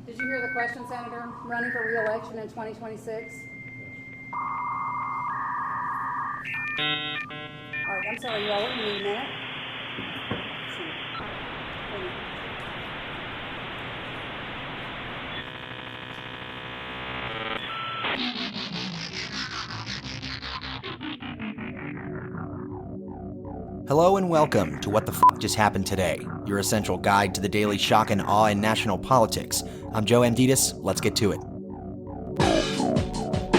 Did you hear the question, Senator? Running for re-election in 2026? All right, I'm sorry, you all. You need a minute? Hello and welcome to What the F*** Just Happened Today, your essential guide to the daily shock and awe in national politics. I'm Joe Amditis. Let's get to it.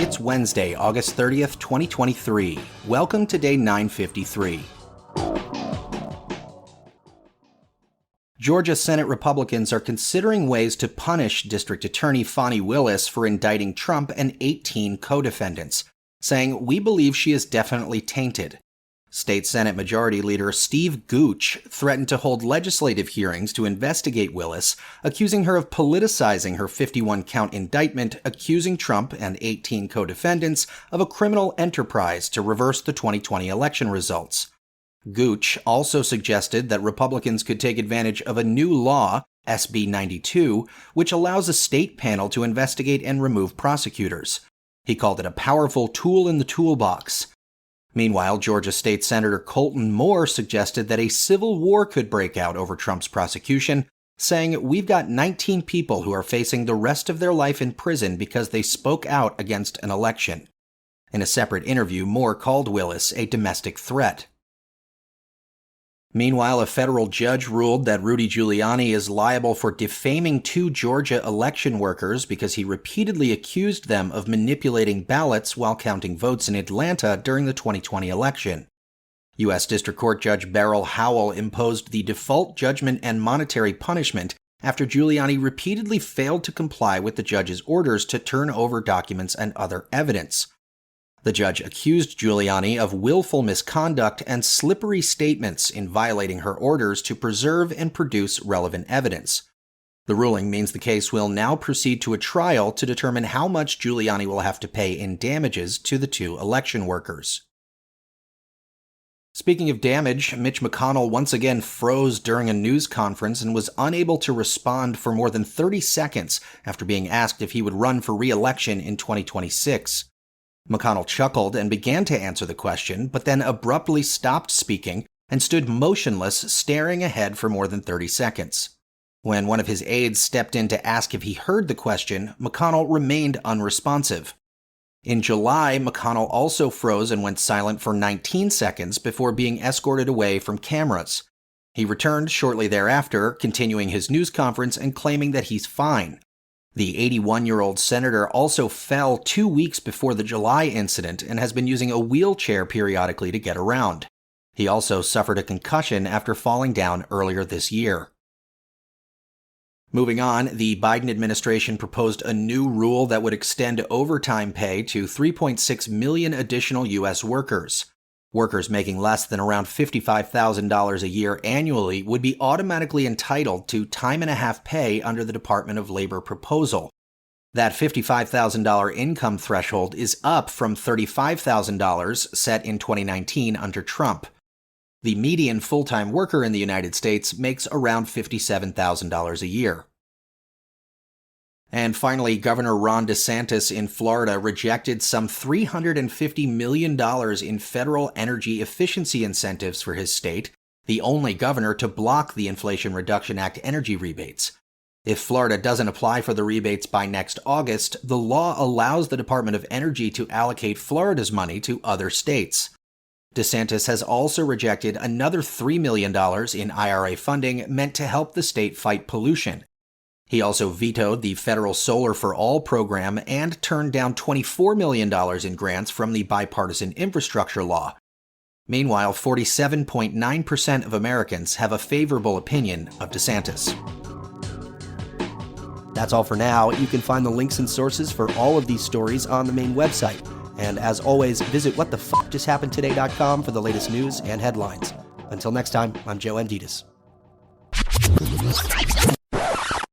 It's Wednesday, August 30th, 2023. Welcome to day 953. Georgia Senate Republicans are considering ways to punish District Attorney Fani Willis for indicting Trump and 18 co-defendants, saying, "We believe she is definitely tainted." State Senate Majority Leader Steve Gooch threatened to hold legislative hearings to investigate Willis, accusing her of politicizing her 51-count indictment, accusing Trump and 18 co-defendants of a criminal enterprise to reverse the 2020 election results. Gooch also suggested that Republicans could take advantage of a new law, SB 92, which allows a state panel to investigate and remove prosecutors. He called it a powerful tool in the toolbox. Meanwhile, Georgia State Senator Colton Moore suggested that a civil war could break out over Trump's prosecution, saying, "We've got 19 people who are facing the rest of their life in prison because they spoke out against an election." In a separate interview, Moore called Willis a domestic threat. Meanwhile, a federal judge ruled that Rudy Giuliani is liable for defaming 2 Georgia election workers because he repeatedly accused them of manipulating ballots while counting votes in Atlanta during the 2020 election. U.S. District Court Judge Beryl Howell imposed the default judgment and monetary punishment after Giuliani repeatedly failed to comply with the judge's orders to turn over documents and other evidence. The judge accused Giuliani of willful misconduct and slippery statements in violating her orders to preserve and produce relevant evidence. The ruling means the case will now proceed to a trial to determine how much Giuliani will have to pay in damages to the 2 election workers. Speaking of damage, Mitch McConnell once again froze during a news conference and was unable to respond for more than 30 seconds after being asked if he would run for re-election in 2026. McConnell chuckled and began to answer the question, but then abruptly stopped speaking and stood motionless, staring ahead for more than 30 seconds. When one of his aides stepped in to ask if he heard the question, McConnell remained unresponsive. In July, McConnell also froze and went silent for 19 seconds before being escorted away from cameras. He returned shortly thereafter, continuing his news conference and claiming that he's fine. The 81-year-old senator also fell 2 weeks before the July incident and has been using a wheelchair periodically to get around. He also suffered a concussion after falling down earlier this year. Moving on, the Biden administration proposed a new rule that would extend overtime pay to 3.6 million additional U.S. workers. Workers making less than around $55,000 a year annually would be automatically entitled to time-and-a-half pay under the Department of Labor proposal. That $55,000 income threshold is up from $35,000 set in 2019 under Trump. The median full-time worker in the United States makes around $57,000 a year. And finally, Governor Ron DeSantis in Florida rejected some $350 million in federal energy efficiency incentives for his state, the only governor to block the Inflation Reduction Act energy rebates. If Florida doesn't apply for the rebates by next August, the law allows the Department of Energy to allocate Florida's money to other states. DeSantis has also rejected another $3 million in IRA funding meant to help the state fight pollution. He also vetoed the federal Solar for All program and turned down $24 million in grants from the bipartisan infrastructure law. Meanwhile, 47.9% of Americans have a favorable opinion of DeSantis. That's all for now. You can find the links and sources for all of these stories on the main website. And as always, visit whatthefjusthappenedtoday.com for the latest news and headlines. Until next time, I'm Joe Amditis.